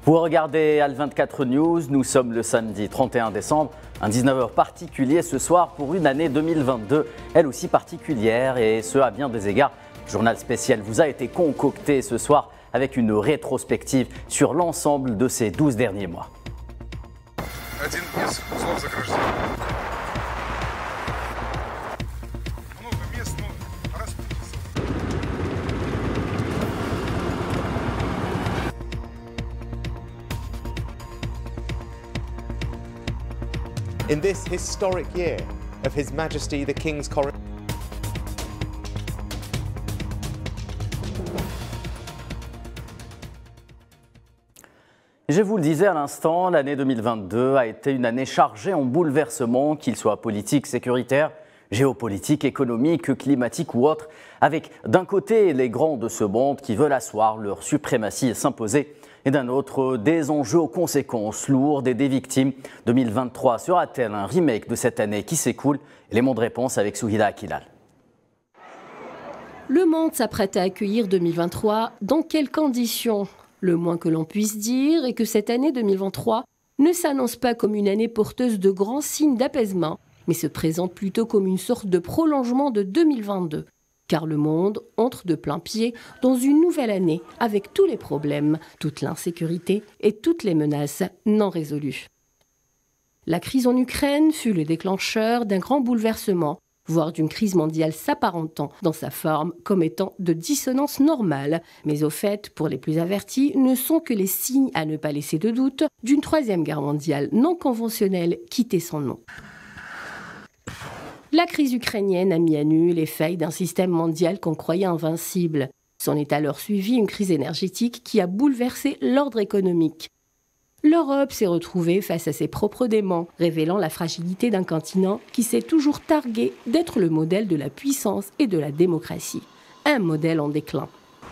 Vous regardez Al24 News, nous sommes le samedi 31 décembre, un 19h particulier ce soir pour une année 2022, elle aussi particulière et ce à bien des égards. Le journal spécial vous a été concocté ce soir avec une rétrospective sur l'ensemble de ces 12 derniers mois. In this historic year of His Majesty the King's coronation. Je vous le disais à l'instant, l'année 2022 a été une année chargée en bouleversements, qu'ils soient politiques, sécuritaires, géopolitiques, économiques, climatiques ou autres, avec d'un côté les grands de ce monde qui veulent asseoir leur suprématie et s'imposer, et d'un autre des enjeux aux conséquences lourdes et des victimes. 2023 sera-t-elle un remake de cette année qui s'écoule? Élément de réponse avec Souhida Akilal. Le monde s'apprête à accueillir 2023. Dans quelles conditions? Le moins que l'on puisse dire est que cette année 2023 ne s'annonce pas comme une année porteuse de grands signes d'apaisement, mais se présente plutôt comme une sorte de prolongement de 2022. Car le monde entre de plein pied dans une nouvelle année avec tous les problèmes, toute l'insécurité et toutes les menaces non résolues. La crise en Ukraine fut le déclencheur d'un grand bouleversement, voire d'une crise mondiale s'apparentant dans sa forme comme étant de dissonance normale, mais au fait, pour les plus avertis, ne sont que les signes à ne pas laisser de doute d'une troisième guerre mondiale non conventionnelle qui tait son nom. La crise ukrainienne a mis à nu les failles d'un système mondial qu'on croyait invincible. S'en est alors suivie une crise énergétique qui a bouleversé l'ordre économique. L'Europe s'est retrouvée face à ses propres démons, révélant la fragilité d'un continent qui s'est toujours targué d'être le modèle de la puissance et de la démocratie. Un modèle en déclin.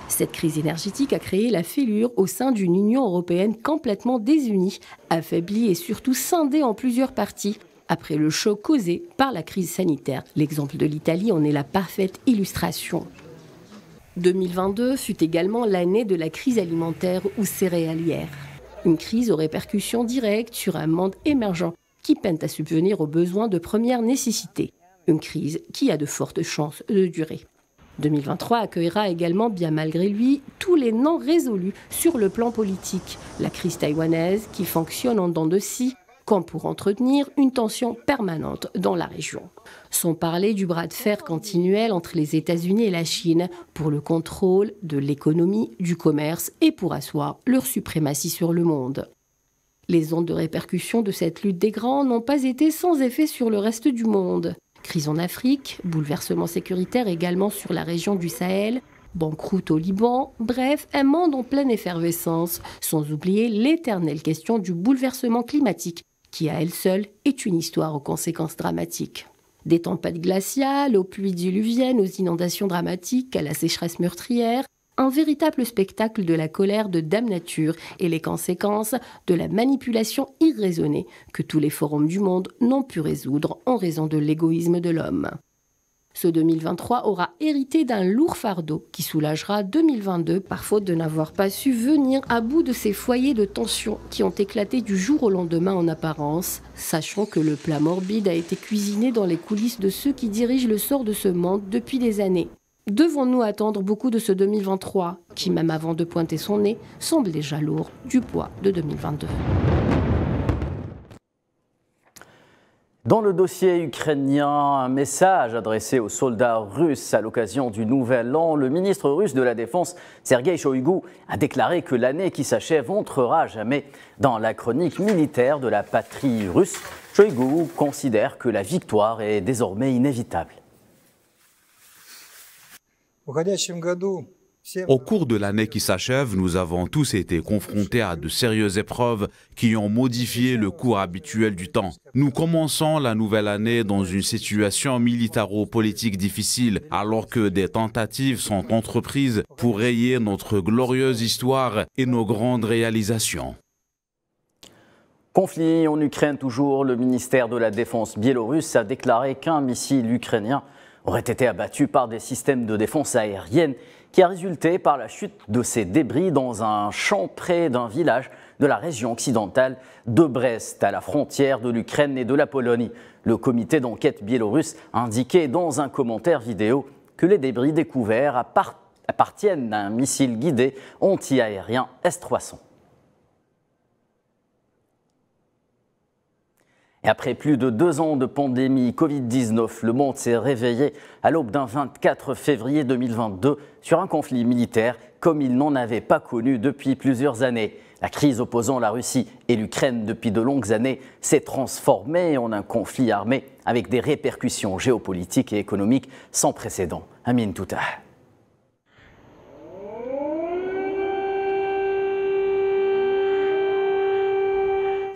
Cette crise énergétique a créé la fêlure au sein d'une Union européenne complètement désunie, affaiblie et surtout scindée en plusieurs parties, après le choc causé par la crise sanitaire. L'exemple de l'Italie en est la parfaite illustration. 2022 fut également l'année de la crise alimentaire ou céréalière. Une crise aux répercussions directes sur un monde émergent qui peine à subvenir aux besoins de première nécessité. Une crise qui a de fortes chances de durer. 2023 accueillera également, bien malgré lui, tous les non résolus sur le plan politique. La crise taïwanaise qui fonctionne en dents de scie, comme pour entretenir une tension permanente dans la région. Sans parler du bras de fer continuel entre les États-Unis et la Chine pour le contrôle de l'économie, du commerce et pour asseoir leur suprématie sur le monde. Les ondes de répercussion de cette lutte des grands n'ont pas été sans effet sur le reste du monde. Crise en Afrique, bouleversement sécuritaire également sur la région du Sahel, banqueroute au Liban, bref, un monde en pleine effervescence, sans oublier l'éternelle question du bouleversement climatique, qui à elle seule est une histoire aux conséquences dramatiques. Des tempêtes glaciales, aux pluies diluviennes, aux inondations dramatiques, à la sécheresse meurtrière, un véritable spectacle de la colère de Dame Nature et les conséquences de la manipulation irraisonnée que tous les forums du monde n'ont pu résoudre en raison de l'égoïsme de l'homme. Ce 2023 aura hérité d'un lourd fardeau qui soulagera 2022 par faute de n'avoir pas su venir à bout de ces foyers de tension qui ont éclaté du jour au lendemain en apparence, sachant que le plat morbide a été cuisiné dans les coulisses de ceux qui dirigent le sort de ce monde depuis des années. Devons-nous attendre beaucoup de ce 2023 qui, même avant de pointer son nez, semble déjà lourd du poids de 2022? Dans le dossier ukrainien, un message adressé aux soldats russes à l'occasion du Nouvel An, le ministre russe de la Défense, Sergueï Shoïgu, a déclaré que l'année qui s'achève entrera à jamais dans la chronique militaire de la patrie russe. Shoïgu considère que la victoire est désormais inévitable. Au cours de l'année qui s'achève, nous avons tous été confrontés à de sérieuses épreuves qui ont modifié le cours habituel du temps. Nous commençons la nouvelle année dans une situation militaro-politique difficile, alors que des tentatives sont entreprises pour rayer notre glorieuse histoire et nos grandes réalisations. Conflit en Ukraine toujours, le ministère de la Défense biélorusse a déclaré qu'un missile ukrainien aurait été abattu par des systèmes de défense aérienne qui a résulté par la chute de ces débris dans un champ près d'un village de la région occidentale de Brest, à la frontière de l'Ukraine et de la Pologne. Le comité d'enquête biélorusse indiquait dans un commentaire vidéo que les débris découverts appartiennent à un missile guidé anti-aérien S-300. Et après plus de 2 ans de pandémie Covid-19, le monde s'est réveillé à l'aube d'un 24 février 2022 sur un conflit militaire comme il n'en avait pas connu depuis plusieurs années. La crise opposant la Russie et l'Ukraine depuis de longues années s'est transformée en un conflit armé avec des répercussions géopolitiques et économiques sans précédent. Amine Touta.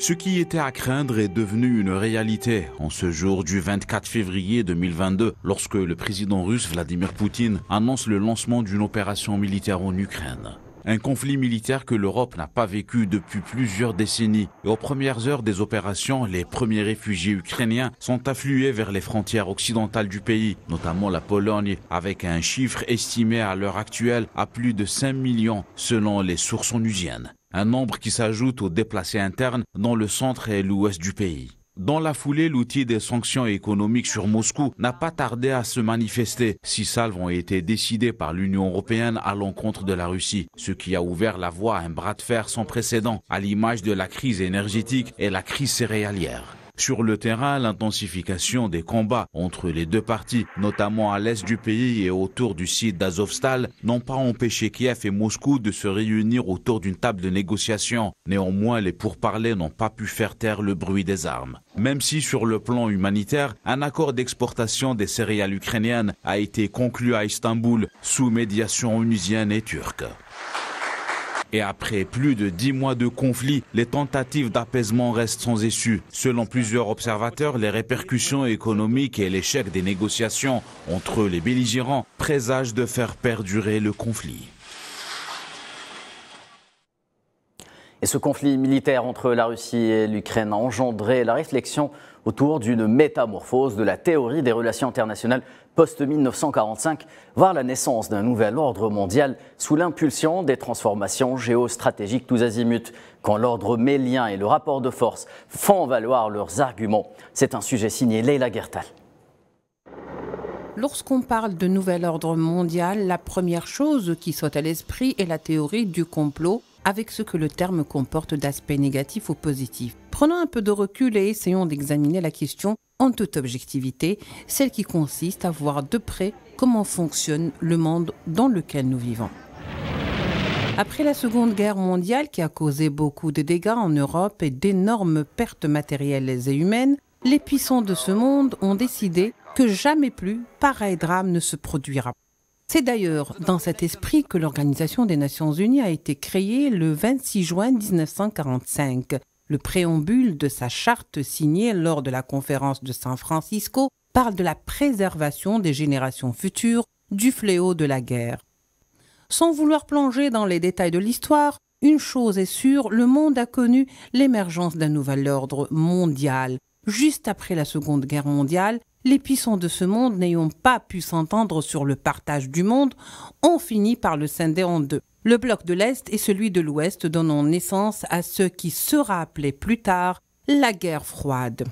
Ce qui était à craindre est devenu une réalité en ce jour du 24 février 2022 lorsque le président russe Vladimir Poutine annonce le lancement d'une opération militaire en Ukraine. Un conflit militaire que l'Europe n'a pas vécu depuis plusieurs décennies. Et aux premières heures des opérations, les premiers réfugiés ukrainiens sont afflués vers les frontières occidentales du pays, notamment la Pologne, avec un chiffre estimé à l'heure actuelle à plus de 5 millions selon les sources onusiennes. Un nombre qui s'ajoute aux déplacés internes dans le centre et l'ouest du pays. Dans la foulée, l'outil des sanctions économiques sur Moscou n'a pas tardé à se manifester. 6 salves ont été décidées par l'Union européenne à l'encontre de la Russie, ce qui a ouvert la voie à un bras de fer sans précédent, à l'image de la crise énergétique et la crise céréalière. Sur le terrain, l'intensification des combats entre les deux parties, notamment à l'est du pays et autour du site d'Azovstal, n'ont pas empêché Kiev et Moscou de se réunir autour d'une table de négociation. Néanmoins, les pourparlers n'ont pas pu faire taire le bruit des armes. Même si sur le plan humanitaire, un accord d'exportation des céréales ukrainiennes a été conclu à Istanbul sous médiation onusienne et turque. Et après plus de 10 mois de conflit, les tentatives d'apaisement restent sans issue. Selon plusieurs observateurs, les répercussions économiques et l'échec des négociations entre les belligérants présagent de faire perdurer le conflit. Et ce conflit militaire entre la Russie et l'Ukraine a engendré la réflexion autour d'une métamorphose de la théorie des relations internationales post-1945, voire la naissance d'un nouvel ordre mondial sous l'impulsion des transformations géostratégiques tous azimuts. Quand l'ordre mélien et le rapport de force font valoir leurs arguments, c'est un sujet signé Leila Gertal. Lorsqu'on parle de nouvel ordre mondial, la première chose qui saute à l'esprit est la théorie du complot, avec ce que le terme comporte d'aspects négatifs ou positifs. Prenons un peu de recul et essayons d'examiner la question en toute objectivité, celle qui consiste à voir de près comment fonctionne le monde dans lequel nous vivons. Après la Seconde Guerre mondiale qui a causé beaucoup de dégâts en Europe et d'énormes pertes matérielles et humaines, les puissants de ce monde ont décidé que jamais plus pareil drame ne se produira. C'est d'ailleurs dans cet esprit que l'Organisation des Nations Unies a été créée le 26 juin 1945. Le préambule de sa charte signée lors de la conférence de San Francisco parle de la préservation des générations futures du fléau de la guerre. Sans vouloir plonger dans les détails de l'histoire, une chose est sûre, le monde a connu l'émergence d'un nouvel ordre mondial. Juste après la Seconde Guerre mondiale, les puissants de ce monde n'ayant pas pu s'entendre sur le partage du monde, ont fini par le scinder en deux. Le bloc de l'Est et celui de l'Ouest donnant naissance à ce qui sera appelé plus tard la guerre froide.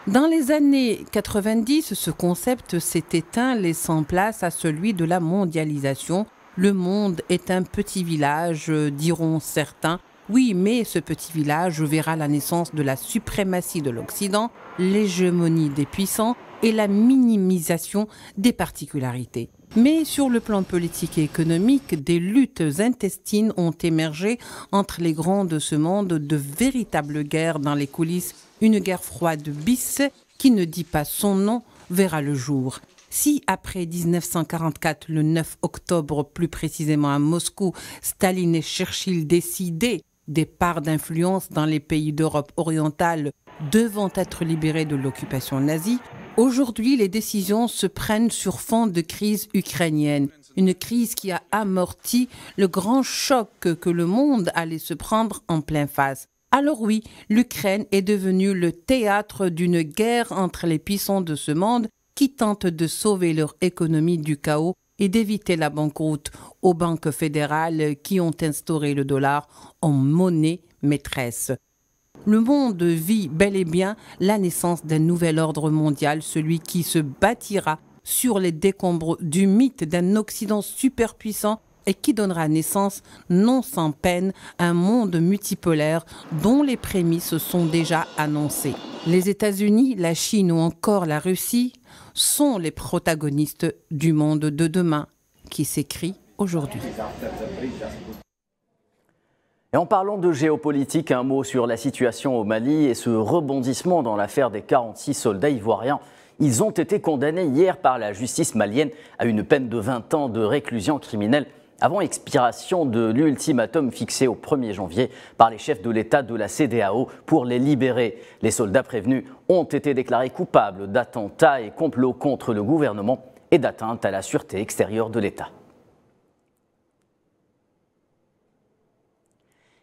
Dans les années 90, ce concept s'est éteint, laissant place à celui de la mondialisation. Le monde est un petit village, diront certains. Oui, mais ce petit village verra la naissance de la suprématie de l'Occident, l'hégémonie des puissants et la minimisation des particularités. Mais sur le plan politique et économique, des luttes intestines ont émergé entre les grands de ce monde, de véritables guerres dans les coulisses. Une guerre froide bis, qui ne dit pas son nom, verra le jour. Si, après 1944, le 9 octobre, plus précisément à Moscou, Staline et Churchill décidaient des parts d'influence dans les pays d'Europe orientale devant être libérés de l'occupation nazie, aujourd'hui les décisions se prennent sur fond de crise ukrainienne. Une crise qui a amorti le grand choc que le monde allait se prendre en plein face. Alors oui, l'Ukraine est devenue le théâtre d'une guerre entre les puissants de ce monde qui tentent de sauver leur économie du chaos et d'éviter la banqueroute aux banques fédérales qui ont instauré le dollar en monnaie maîtresse. Le monde vit bel et bien la naissance d'un nouvel ordre mondial, celui qui se bâtira sur les décombres du mythe d'un Occident superpuissant et qui donnera naissance, non sans peine, à un monde multipolaire dont les prémices sont déjà annoncées. Les États-Unis, la Chine ou encore la Russie sont les protagonistes du monde de demain qui s'écrit aujourd'hui. Et en parlant de géopolitique, un mot sur la situation au Mali et ce rebondissement dans l'affaire des 46 soldats ivoiriens. Ils ont été condamnés hier par la justice malienne à une peine de 20 ans de réclusion criminelle avant expiration de l'ultimatum fixé au 1er janvier par les chefs de l'État de la CEDEAO pour les libérer. Les soldats prévenus ont été déclarés coupables d'attentats et complots contre le gouvernement et d'atteinte à la sûreté extérieure de l'État.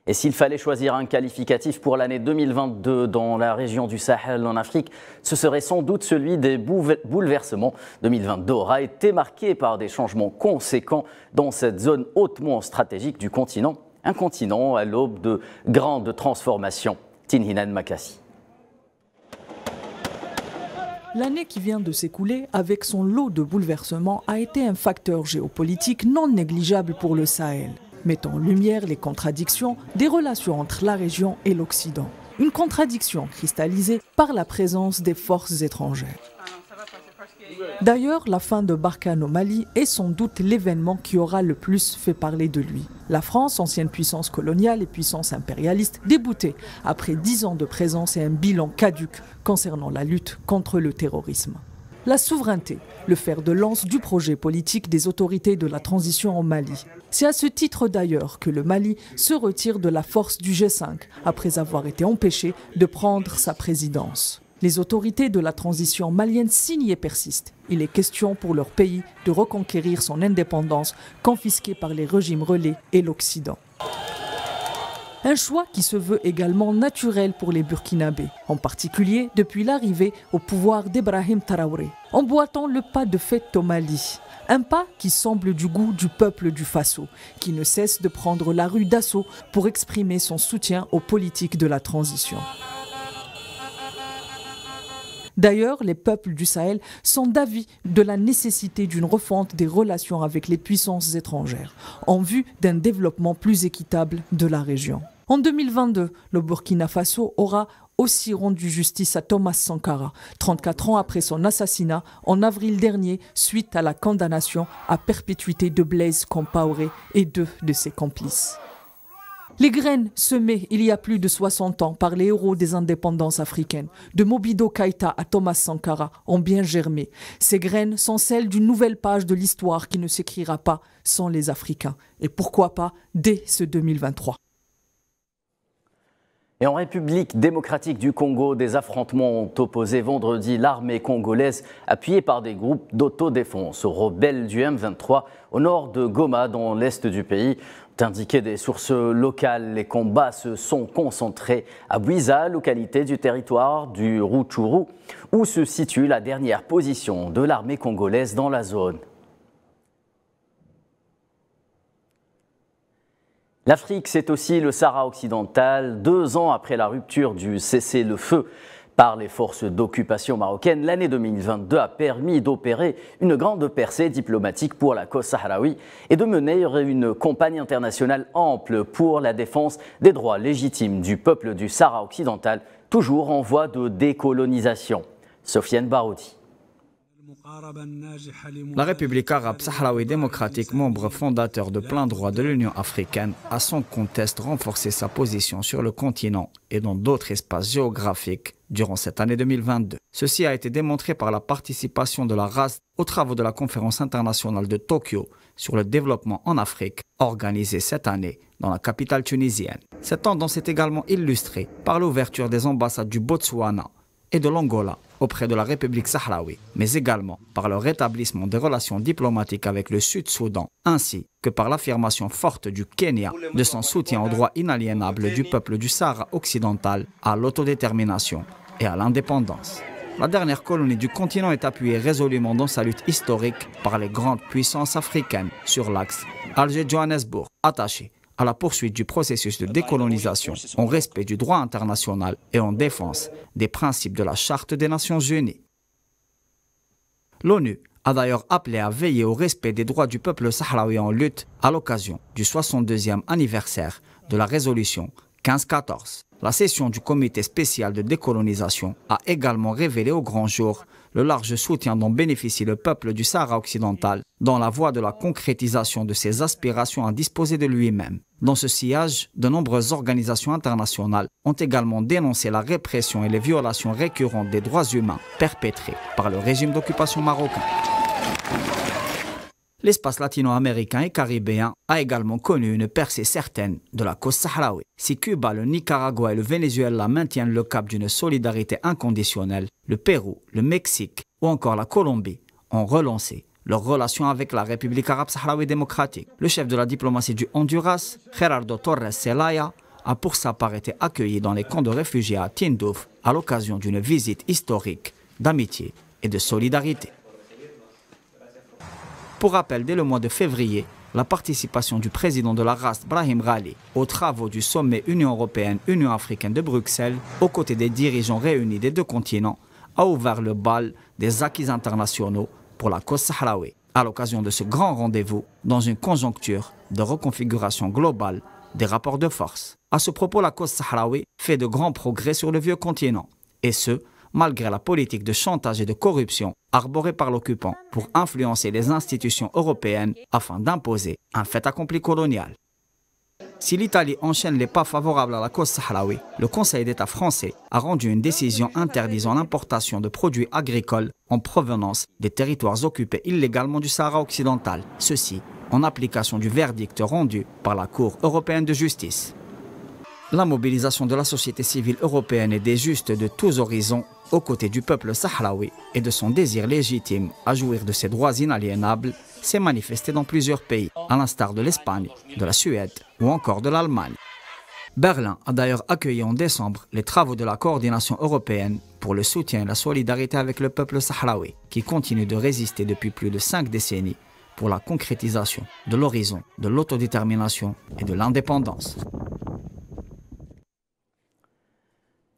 Et s'il fallait choisir un qualificatif pour l'année 2022 dans la région du Sahel en Afrique, ce serait sans doute celui des bouleversements. 2022 aura été marqué par des changements conséquents dans cette zone hautement stratégique du continent, un continent à l'aube de grandes transformations. Tinhinan Makassi. L'année qui vient de s'écouler, avec son lot de bouleversements, a été un facteur géopolitique non négligeable pour le Sahel, mettant en lumière les contradictions des relations entre la région et l'Occident. Une contradiction cristallisée par la présence des forces étrangères. D'ailleurs, la fin de Barkhane au Mali est sans doute l'événement qui aura le plus fait parler de lui. La France, ancienne puissance coloniale et puissance impérialiste, déboutée après 10 ans de présence et un bilan caduc concernant la lutte contre le terrorisme. La souveraineté, le fer de lance du projet politique des autorités de la transition en Mali. C'est à ce titre d'ailleurs que le Mali se retire de la force du G5 après avoir été empêché de prendre sa présidence. Les autorités de la transition malienne signent et persistent. Il est question pour leur pays de reconquérir son indépendance confisquée par les régimes relais et l'Occident. Un choix qui se veut également naturel pour les Burkinabés, en particulier depuis l'arrivée au pouvoir d'Ibrahim Traoré, emboîtant le pas de fait au Mali. Un pas qui semble du goût du peuple du Faso, qui ne cesse de prendre la rue d'assaut pour exprimer son soutien aux politiques de la transition. D'ailleurs, les peuples du Sahel sont d'avis de la nécessité d'une refonte des relations avec les puissances étrangères, en vue d'un développement plus équitable de la région. En 2022, le Burkina Faso aura aussi rendu justice à Thomas Sankara, 34 ans après son assassinat en avril dernier, suite à la condamnation à perpétuité de Blaise Compaoré et 2 de ses complices. Les graines semées il y a plus de 60 ans par les héros des indépendances africaines, de Mobutu Keïta à Thomas Sankara, ont bien germé. Ces graines sont celles d'une nouvelle page de l'histoire qui ne s'écrira pas sans les Africains. Et pourquoi pas dès ce 2023. Et en République démocratique du Congo, des affrontements ont opposé vendredi l'armée congolaise appuyée par des groupes d'autodéfense aux rebelles du M23 au nord de Goma dans l'est du pays. Indiqué des sources locales, les combats se sont concentrés à Bouiza, localité du territoire du Rutshuru, où se situe la dernière position de l'armée congolaise dans la zone. L'Afrique, c'est aussi le Sahara occidental. 2 ans après la rupture du cessez-le-feu par les forces d'occupation marocaines, l'année 2022 a permis d'opérer une grande percée diplomatique pour la cause sahraoui et de mener une campagne internationale ample pour la défense des droits légitimes du peuple du Sahara occidental, toujours en voie de décolonisation. Sofiane Baroudi. La République arabe sahraoui démocratique, membre fondateur de plein droit de l'Union africaine, a sans conteste renforcé sa position sur le continent et dans d'autres espaces géographiques durant cette année 2022. Ceci a été démontré par la participation de la RAS aux travaux de la conférence internationale de Tokyo sur le développement en Afrique, organisée cette année dans la capitale tunisienne. Cette tendance est également illustrée par l'ouverture des ambassades du Botswana et de l'Angola auprès de la République sahraoui, mais également par le rétablissement des relations diplomatiques avec le Sud-Soudan, ainsi que par l'affirmation forte du Kenya de son soutien aux droits inaliénables du peuple du Sahara occidental à l'autodétermination et à l'indépendance. la dernière colonie du continent est appuyée résolument dans sa lutte historique par les grandes puissances africaines sur l'axe Alger-Johannesburg, attaché à la poursuite du processus de décolonisation en respect du droit international et en défense des principes de la Charte des Nations Unies. L'ONU a d'ailleurs appelé à veiller au respect des droits du peuple sahraoui en lutte à l'occasion du 62e anniversaire de la résolution 1514. La session du comité spécial de décolonisation a également révélé au grand jour le large soutien dont bénéficie le peuple du Sahara occidental dans la voie de la concrétisation de ses aspirations à disposer de lui-même. Dans ce sillage, de nombreuses organisations internationales ont également dénoncé la répression et les violations récurrentes des droits humains perpétrées par le régime d'occupation marocain. L'espace latino-américain et caribéen a également connu une percée certaine de la cause sahraoui. Si Cuba, le Nicaragua et le Venezuela maintiennent le cap d'une solidarité inconditionnelle, le Pérou, le Mexique ou encore la Colombie ont relancé leurs relations avec la République arabe sahraoui démocratique. Le chef de la diplomatie du Honduras, Gerardo Torres Zelaya, a pour sa part été accueilli dans les camps de réfugiés à Tindouf à l'occasion d'une visite historique d'amitié et de solidarité. Pour rappel, dès le mois de février, la participation du président de la RAS, Brahim Ghali, aux travaux du sommet Union européenne-Union africaine de Bruxelles, aux côtés des dirigeants réunis des deux continents, a ouvert le bal des acquis internationaux pour la cause sahraoui. À l'occasion de ce grand rendez-vous, dans une conjoncture de reconfiguration globale des rapports de force. À ce propos, la cause sahraoui fait de grands progrès sur le vieux continent, et ce, malgré la politique de chantage et de corruption arborée par l'occupant pour influencer les institutions européennes afin d'imposer un fait accompli colonial. Si l'Italie enchaîne les pas favorables à la cause sahraoui, le Conseil d'État français a rendu une décision interdisant l'importation de produits agricoles en provenance des territoires occupés illégalement du Sahara occidental, ceci en application du verdict rendu par la Cour européenne de justice. La mobilisation de la société civile européenne et des justes de tous horizons aux côtés du peuple sahraoui et de son désir légitime à jouir de ses droits inaliénables s'est manifestée dans plusieurs pays, à l'instar de l'Espagne, de la Suède ou encore de l'Allemagne. Berlin a d'ailleurs accueilli en décembre les travaux de la coordination européenne pour le soutien et la solidarité avec le peuple sahraoui, qui continue de résister depuis plus de 5 décennies pour la concrétisation de l'horizon de l'autodétermination et de l'indépendance.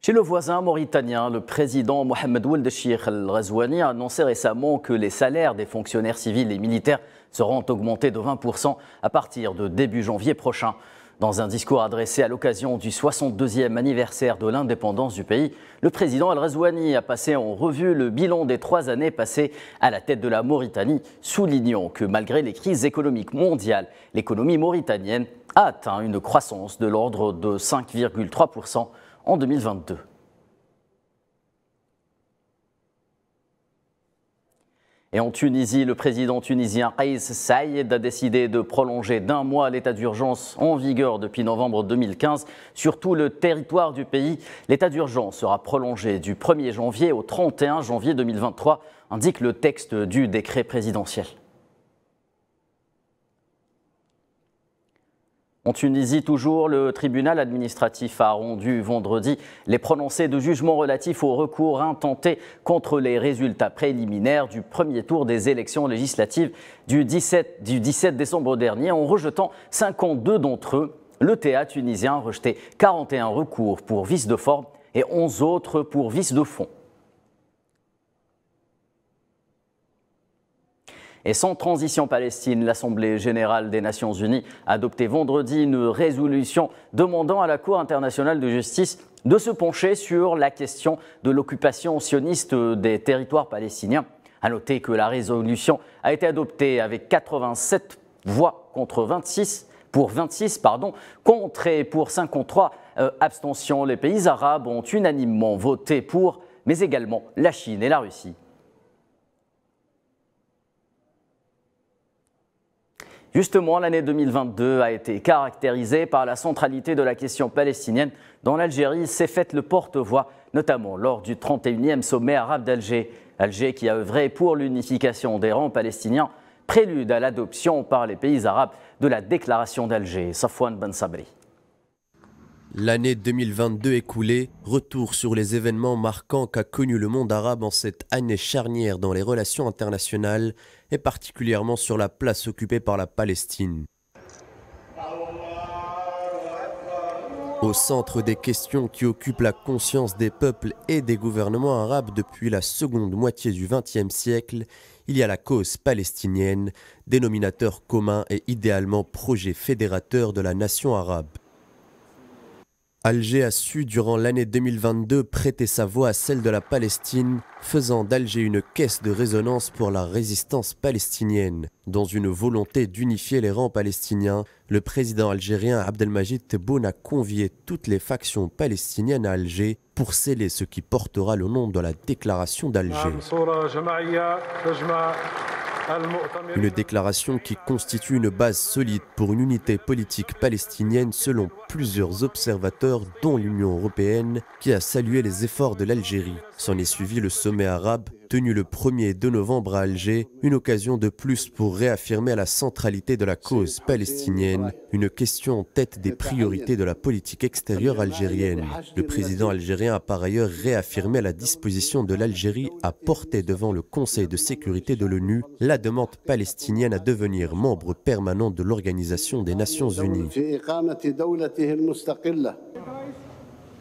Chez le voisin mauritanien, le président Mohamed Ould Cheikh Al-Ghazouani a annoncé récemment que les salaires des fonctionnaires civils et militaires seront augmentés de 20% à partir de début janvier prochain. Dans un discours adressé à l'occasion du 62e anniversaire de l'indépendance du pays, le président Al-Ghazouani a passé en revue le bilan des 3 années passées à la tête de la Mauritanie, soulignant que malgré les crises économiques mondiales, l'économie mauritanienne a atteint une croissance de l'ordre de 5,3% en 2022. Et en Tunisie, le président tunisien Kais Saïed a décidé de prolonger d'1 mois l'état d'urgence en vigueur depuis novembre 2015 sur tout le territoire du pays. L'état d'urgence sera prolongé du 1er janvier au 31 janvier 2023, indique le texte du décret présidentiel. En Tunisie, toujours, le tribunal administratif a rendu vendredi les prononcés de jugement relatifs au recours intenté contre les résultats préliminaires du premier tour des élections législatives du 17 décembre dernier en rejetant 52 d'entre eux. Le TA tunisien a rejeté 41 recours pour vice de forme et 11 autres pour vice de fond. Et sans transition Palestine, l'Assemblée générale des Nations unies a adopté vendredi une résolution demandant à la Cour internationale de justice de se pencher sur la question de l'occupation sioniste des territoires palestiniens. À noter que la résolution a été adoptée avec 87 voix contre 26 contre et pour 53 abstentions. Les pays arabes ont unanimement voté pour, mais également la Chine et la Russie. Justement, l'année 2022 a été caractérisée par la centralité de la question palestinienne dont l'Algérie s'est faite le porte-voix, notamment lors du 31e sommet arabe d'Alger. Alger qui a œuvré pour l'unification des rangs palestiniens, prélude à l'adoption par les pays arabes de la déclaration d'Alger. Safwan Ben Sabri. L'année 2022 écoulée, retour sur les événements marquants qu'a connu le monde arabe en cette année charnière dans les relations internationales et particulièrement sur la place occupée par la Palestine. Au centre des questions qui occupent la conscience des peuples et des gouvernements arabes depuis la seconde moitié du XXe siècle, il y a la cause palestinienne, dénominateur commun et idéalement projet fédérateur de la nation arabe. Alger a su, durant l'année 2022, prêter sa voix à celle de la Palestine, faisant d'Alger une caisse de résonance pour la résistance palestinienne. Dans une volonté d'unifier les rangs palestiniens, le président algérien Abdelmajid Tebboune a convié toutes les factions palestiniennes à Alger pour sceller ce qui portera le nom de la déclaration d'Alger. Une déclaration qui constitue une base solide pour une unité politique palestinienne selon plusieurs observateurs, dont l'Union européenne, qui a salué les efforts de l'Algérie. S'en est suivi le sommet arabe, tenu le 1er et 2 novembre à Alger, une occasion de plus pour réaffirmer la centralité de la cause palestinienne, une question en tête des priorités de la politique extérieure algérienne. Le président algérien a par ailleurs réaffirmé la disposition de l'Algérie à porter devant le Conseil de sécurité de l'ONU la demande palestinienne à devenir membre permanent de l'Organisation des Nations Unies.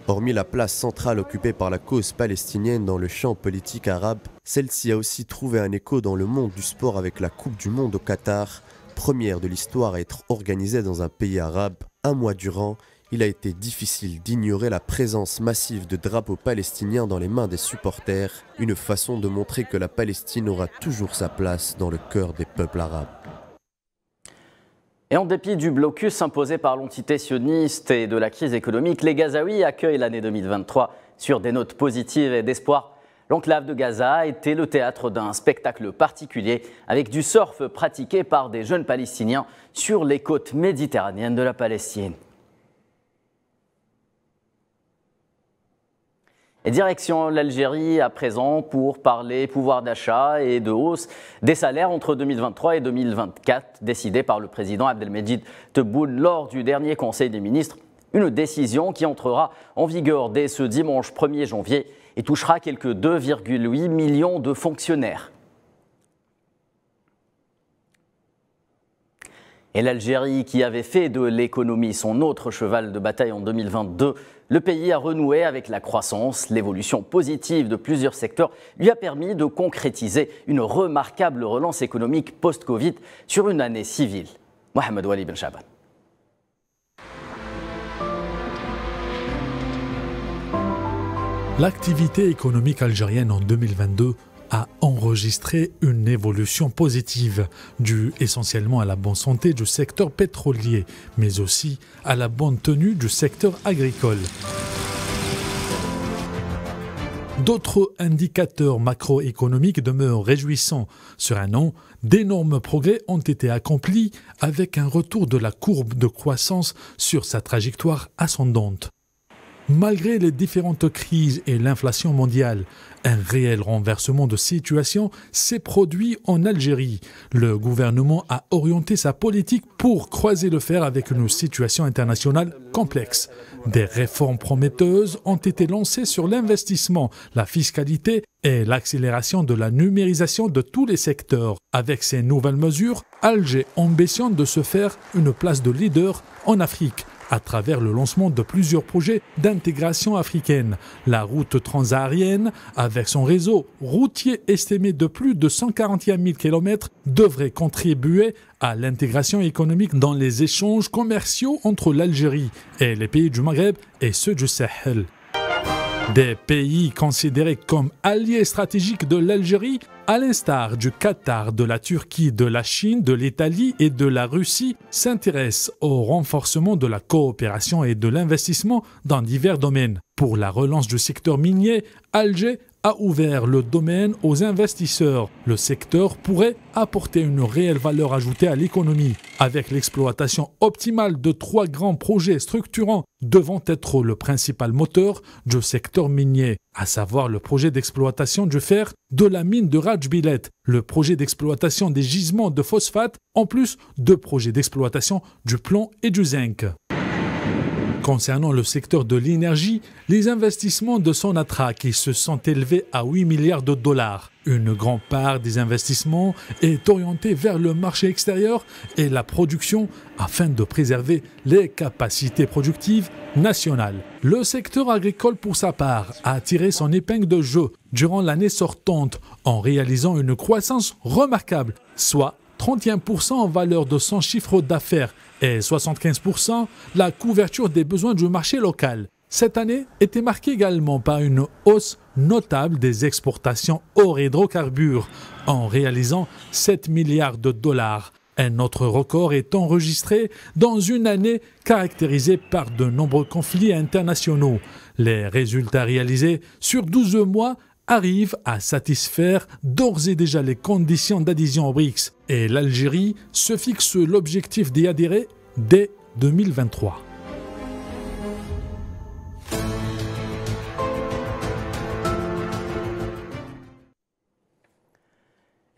Hormis la place centrale occupée par la cause palestinienne dans le champ politique arabe, celle-ci a aussi trouvé un écho dans le monde du sport avec la Coupe du Monde au Qatar, première de l'histoire à être organisée dans un pays arabe. Un mois durant, il a été difficile d'ignorer la présence massive de drapeaux palestiniens dans les mains des supporters, une façon de montrer que la Palestine aura toujours sa place dans le cœur des peuples arabes. Et en dépit du blocus imposé par l'entité sioniste et de la crise économique, les Gazaouis accueillent l'année 2023 sur des notes positives et d'espoir. L'enclave de Gaza a été le théâtre d'un spectacle particulier avec du surf pratiqué par des jeunes Palestiniens sur les côtes méditerranéennes de la Palestine. Et direction l'Algérie à présent pour parler pouvoir d'achat et de hausse des salaires entre 2023 et 2024 décidée par le président Abdelmajid Tebboune lors du dernier Conseil des ministres. Une décision qui entrera en vigueur dès ce dimanche 1er janvier et touchera quelques 2,8 millions de fonctionnaires. Et l'Algérie, qui avait fait de l'économie son autre cheval de bataille en 2022, le pays a renoué avec la croissance. L'évolution positive de plusieurs secteurs lui a permis de concrétiser une remarquable relance économique post-Covid sur une année civile. Mohamed Wali Ben Chaban. L'activité économique algérienne en 2022 a enregistré une évolution positive, due essentiellement à la bonne santé du secteur pétrolier, mais aussi à la bonne tenue du secteur agricole. D'autres indicateurs macroéconomiques demeurent réjouissants. Sur un an, d'énormes progrès ont été accomplis avec un retour de la courbe de croissance sur sa trajectoire ascendante. Malgré les différentes crises et l'inflation mondiale, un réel renversement de situation s'est produit en Algérie. Le gouvernement a orienté sa politique pour croiser le fer avec une situation internationale complexe. Des réformes prometteuses ont été lancées sur l'investissement, la fiscalité et l'accélération de la numérisation de tous les secteurs. Avec ces nouvelles mesures, Alger ambitionne de se faire une place de leader en Afrique, à travers le lancement de plusieurs projets d'intégration africaine. La route transsaharienne, avec son réseau routier estimé de plus de 141 000 km, devrait contribuer à l'intégration économique dans les échanges commerciaux entre l'Algérie et les pays du Maghreb et ceux du Sahel. Des pays considérés comme alliés stratégiques de l'Algérie, à l'instar du Qatar, de la Turquie, de la Chine, de l'Italie et de la Russie, s'intéressent au renforcement de la coopération et de l'investissement dans divers domaines. Pour la relance du secteur minier, Alger a ouvert le domaine aux investisseurs. Le secteur pourrait apporter une réelle valeur ajoutée à l'économie, avec l'exploitation optimale de 3 grands projets structurants devant être le principal moteur du secteur minier, à savoir le projet d'exploitation du fer de la mine de Rajbilet, le projet d'exploitation des gisements de phosphate, en plus de projets d'exploitation du plomb et du zinc. Concernant le secteur de l'énergie, les investissements de Sonatrach qui se sont élevés à 8 milliards de dollars. Une grande part des investissements est orientée vers le marché extérieur et la production afin de préserver les capacités productives nationales. Le secteur agricole, pour sa part, a tiré son épingle de jeu durant l'année sortante en réalisant une croissance remarquable, soit 31% en valeur de son chiffre d'affaires et 75% la couverture des besoins du marché local. Cette année était marquée également par une hausse notable des exportations hors hydrocarbures en réalisant 7 milliards de dollars. Un autre record est enregistré dans une année caractérisée par de nombreux conflits internationaux. Les résultats réalisés sur 12 mois arrive à satisfaire d'ores et déjà les conditions d'adhésion aux BRICS et l'Algérie se fixe l'objectif d'y adhérer dès 2023.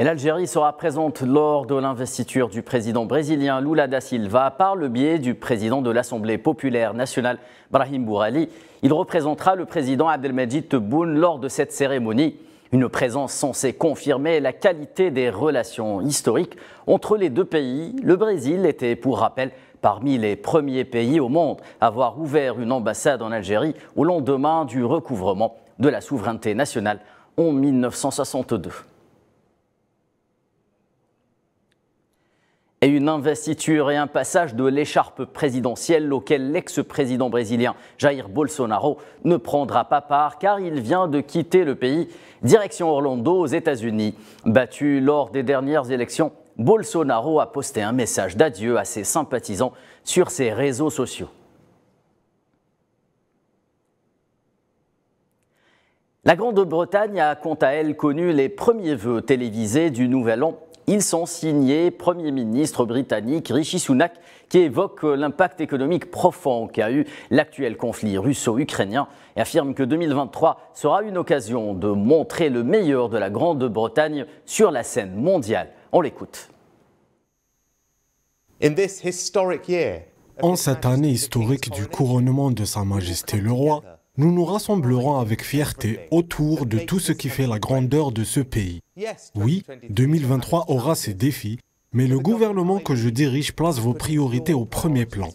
Et l'Algérie sera présente lors de l'investiture du président brésilien Lula da Silva par le biais du président de l'Assemblée populaire nationale, Brahim Bourali. Il représentera le président Abdelmajid Tebboune lors de cette cérémonie. Une présence censée confirmer la qualité des relations historiques entre les deux pays. Le Brésil était, pour rappel, parmi les premiers pays au monde à avoir ouvert une ambassade en Algérie au lendemain du recouvrement de la souveraineté nationale en 1962. Et une investiture et un passage de l'écharpe présidentielle auquel l'ex-président brésilien Jair Bolsonaro ne prendra pas part car il vient de quitter le pays, direction Orlando aux États-Unis. Battu lors des dernières élections, Bolsonaro a posté un message d'adieu à ses sympathisants sur ses réseaux sociaux. La Grande-Bretagne a quant à elle connu les premiers vœux télévisés du Nouvel An. Ils sont signés Premier ministre britannique Rishi Sunak qui évoque l'impact économique profond qu'a eu l'actuel conflit russo-ukrainien et affirme que 2023 sera une occasion de montrer le meilleur de la Grande-Bretagne sur la scène mondiale. On l'écoute. En cette année historique du couronnement de Sa Majesté le Roi, nous nous rassemblerons avec fierté autour de tout ce qui fait la grandeur de ce pays. Oui, 2023 aura ses défis, mais le gouvernement que je dirige place vos priorités au premier plan.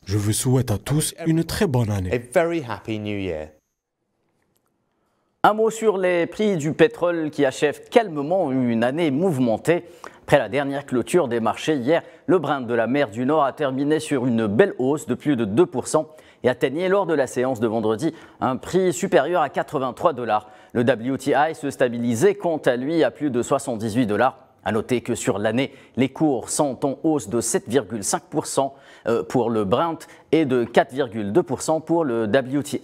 Je vous souhaite à tous une très bonne année. Un mot sur les prix du pétrole qui achèvent calmement une année mouvementée. Après la dernière clôture des marchés hier, le Brent de la mer du Nord a terminé sur une belle hausse de plus de 2% et atteignait lors de la séance de vendredi un prix supérieur à 83 $. Le WTI se stabilisait quant à lui à plus de 78 $. À noter que sur l'année, les cours sont en hausse de 7,5% pour le Brent et de 4,2% pour le WTI.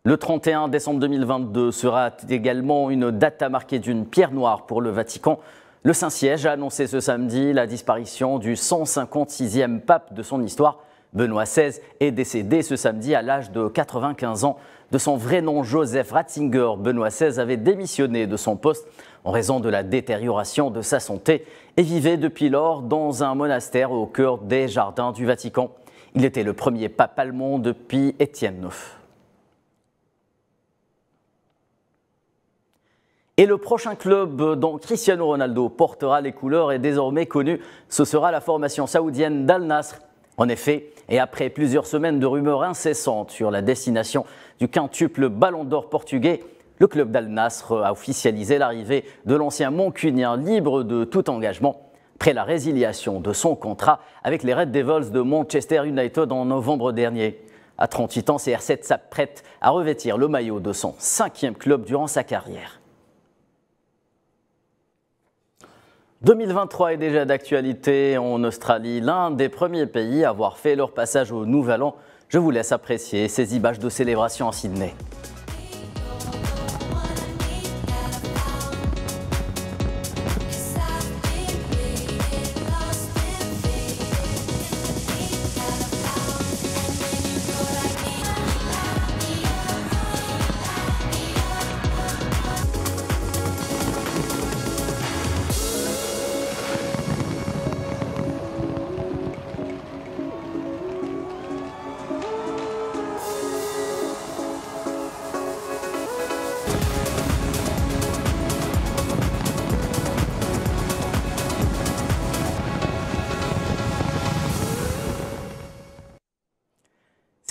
Le 31 décembre 2022 sera également une date à marquer d'une pierre noire pour le Vatican. Le Saint-Siège a annoncé ce samedi la disparition du 156e pape de son histoire. Benoît XVI est décédé ce samedi à l'âge de 95 ans. De son vrai nom, Joseph Ratzinger, Benoît XVI avait démissionné de son poste en raison de la détérioration de sa santé et vivait depuis lors dans un monastère au cœur des jardins du Vatican. Il était le premier pape allemand depuis Étienne IX. Et le prochain club dont Cristiano Ronaldo portera les couleurs est désormais connu. Ce sera la formation saoudienne d'Al-Nasr. En effet, et après plusieurs semaines de rumeurs incessantes sur la destination du quintuple Ballon d'Or portugais, le club d'Al-Nasr a officialisé l'arrivée de l'ancien Mancunien libre de tout engagement après la résiliation de son contrat avec les Red Devils de Manchester United en novembre dernier. À 38 ans, CR7 s'apprête à revêtir le maillot de son 5e club durant sa carrière. 2023 est déjà d'actualité en Australie, l'un des premiers pays à avoir fait leur passage au Nouvel An. Je vous laisse apprécier ces images de célébration à Sydney.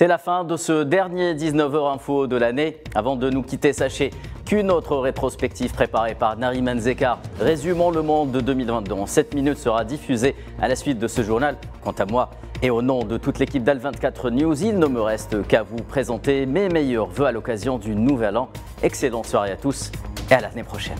C'est la fin de ce dernier 19h Info de l'année. Avant de nous quitter, sachez qu'une autre rétrospective préparée par Nariman Zekar, résumant le monde de 2022 en 7 minutes, sera diffusée à la suite de ce journal. Quant à moi, et au nom de toute l'équipe d'Al24 News, il ne me reste qu'à vous présenter mes meilleurs vœux à l'occasion du nouvel an. Excellente soirée à tous et à l'année prochaine.